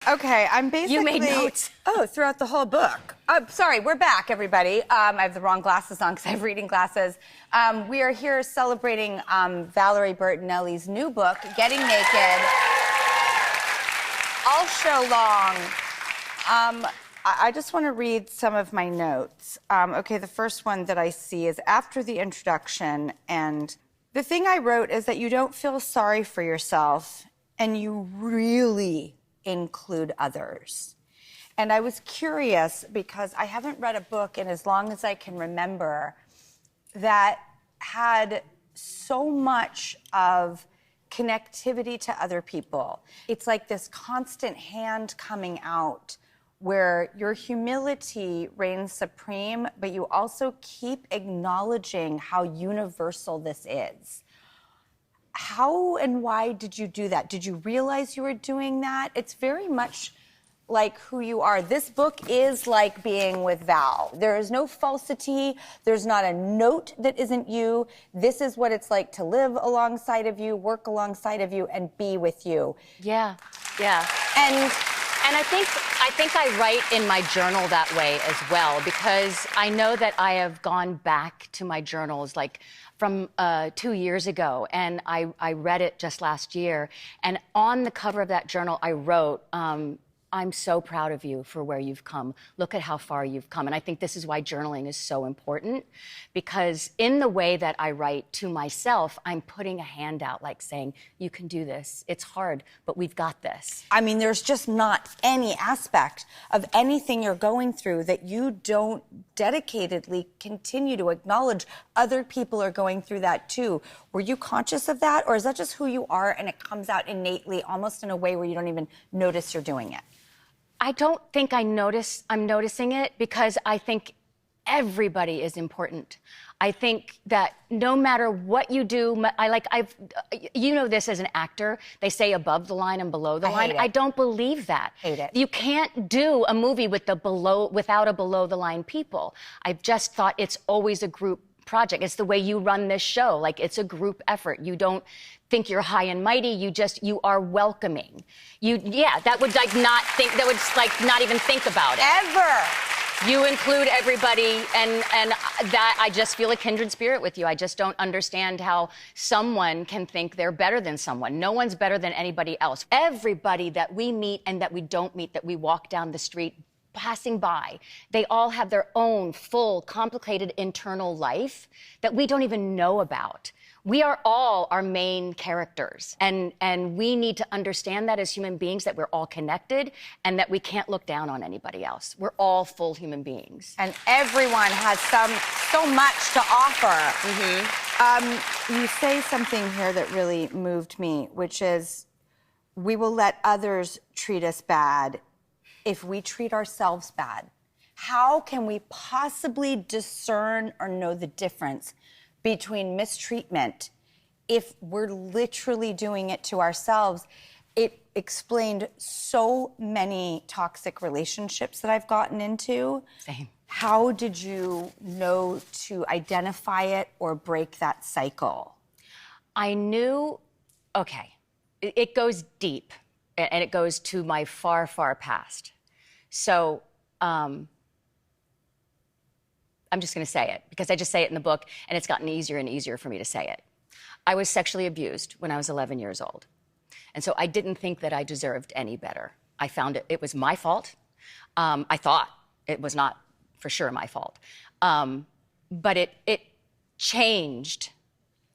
Okay, I'm basically... You made notes. Oh, throughout the whole book. Oh, sorry, we're back, everybody. I have the wrong glasses on because I have reading glasses. We are here celebrating Valerie Bertinelli's new book, Getting Naked. All show long. I just want to read some of my notes. Okay, the first one that I see is after the introduction, and the thing I wrote is that you don't feel sorry for yourself, and you really include others. And I was curious because I haven't read a book in as long as I can remember that had so much of connectivity to other people. It's like this constant hand coming out where your humility reigns supreme, but you also keep acknowledging how universal this is. How and why did you do that? Did you realize you were doing that? It's very much like who you are. This book is like being with Val. There is no falsity. There's not a note that isn't you. This is what it's like to live alongside of you, work alongside of you, and be with you. Yeah, yeah. And I think I write in my journal that way as well, because I know that I have gone back to my journals like from 2 years ago, and I read it just last year. And on the cover of that journal, I wrote, I'm so proud of you for where you've come. Look at how far you've come. And I think this is why journaling is so important, because in the way that I write to myself, I'm putting a hand out like saying, you can do this. It's hard, but we've got this. I mean, there's just not any aspect of anything you're going through that you don't dedicatedly continue to acknowledge other people are going through that too. Were you conscious of that, or is that just who you are and it comes out innately, almost in a way where you don't even notice you're doing it? I don't think I'm noticing it, because I think everybody is important. I think that no matter what you do, you know this as an actor, they say above the line and below the line. I don't believe that. Hate it. You can't do a movie without a below the line people. I've just thought it's always a group project. It's the way you run this show. Like, it's a group effort. You don't think you're high and mighty. You are welcoming. That would not even think about it. Ever. You include everybody, and that I just feel a kindred spirit with you. I just don't understand how someone can think they're better than someone. No one's better than anybody else. Everybody that we meet and that we don't meet, that we walk down the street passing by, they all have their own full, complicated internal life that we don't even know about. We are all our main characters, and we need to understand that as human beings, that we're all connected and that we can't look down on anybody else. We're all full human beings. And everyone has so much to offer. Mm-hmm. You say something here that really moved me, which is, we will let others treat us bad if we treat ourselves bad. How can we possibly discern or know the difference between mistreatment if we're literally doing it to ourselves? It explained so many toxic relationships that I've gotten into. Same. How did you know to identify it or break that cycle? I knew, okay, it goes deep, and it goes to my far, far past. So, I'm just going to say it, because I just say it in the book, and it's gotten easier and easier for me to say it. I was sexually abused when I was 11 years old. And so I didn't think that I deserved any better. I found it was my fault. I thought it was not for sure my fault. But it changed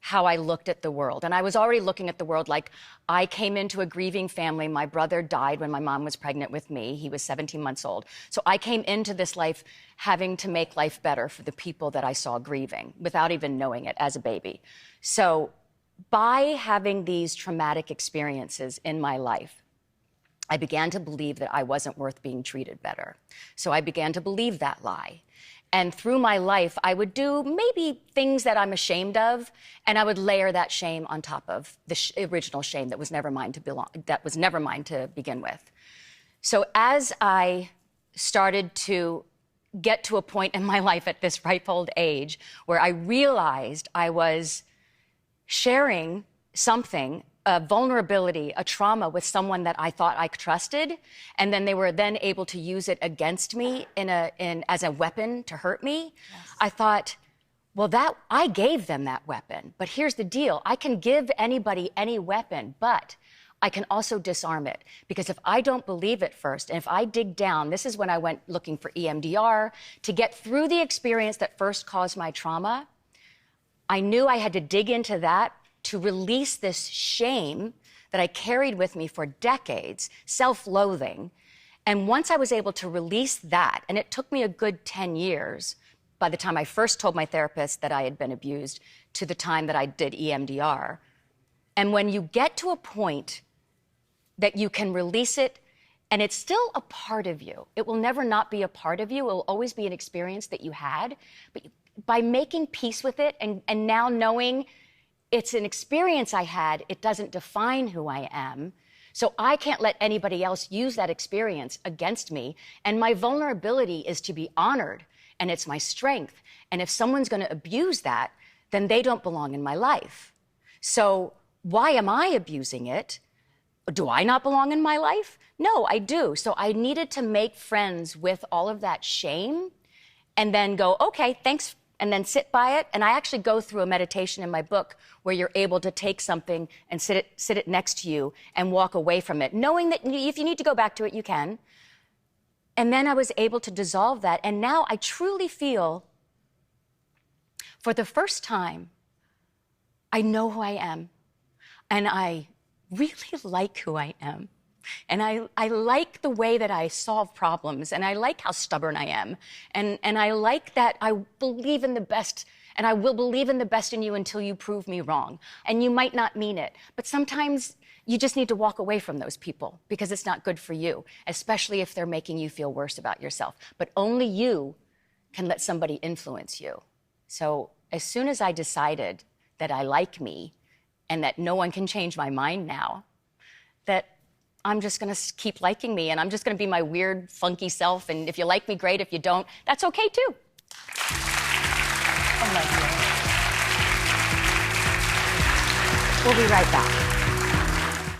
how I looked at the world. And I was already looking at the world like, I came into a grieving family. My brother died when my mom was pregnant with me. He was 17 months old. So I came into this life having to make life better for the people that I saw grieving without even knowing it as a baby. So by having these traumatic experiences in my life, I began to believe that I wasn't worth being treated better. So I began to believe that lie. And through my life, I would do maybe things that I'm ashamed of, and I would layer that shame on top of the original shame that was never mine to begin with. So as I started to get to a point in my life at this ripe old age where I realized I was sharing something a vulnerability, a trauma with someone that I thought I trusted, and then they were then able to use it against me as a weapon to hurt me. Yes. I thought, well, I gave them that weapon. But here's the deal. I can give anybody any weapon, but I can also disarm it. Because if I don't believe it first, and if I dig down, this is when I went looking for EMDR, to get through the experience that first caused my trauma, I knew I had to dig into that to release this shame that I carried with me for decades, self-loathing. And once I was able to release that, and it took me a good 10 years, by the time I first told my therapist that I had been abused to the time that I did EMDR. And when you get to a point that you can release it, and it's still a part of you, it will never not be a part of you, it will always be an experience that you had, but by making peace with it and now knowing it's an experience I had, it doesn't define who I am. So I can't let anybody else use that experience against me. And my vulnerability is to be honored, and it's my strength. And if someone's going to abuse that, then they don't belong in my life. So why am I abusing it? Do I not belong in my life? No, I do. So I needed to make friends with all of that shame and then go, okay, thanks, and then sit by it. And I actually go through a meditation in my book where you're able to take something and sit it next to you and walk away from it, knowing that if you need to go back to it, you can. And then I was able to dissolve that. And now I truly feel, for the first time, I know who I am. And I really like who I am. And I like the way that I solve problems, and I like how stubborn I am. And I like that I believe in the best, and I will believe in the best in you until you prove me wrong. And you might not mean it, but sometimes you just need to walk away from those people because it's not good for you, especially if they're making you feel worse about yourself. But only you can let somebody influence you. So as soon as I decided that I like me and that no one can change my mind now, that I'm just going to keep liking me, and I'm just going to be my weird, funky self. And if you like me, great. If you don't, that's okay, too. I love you. We'll be right back.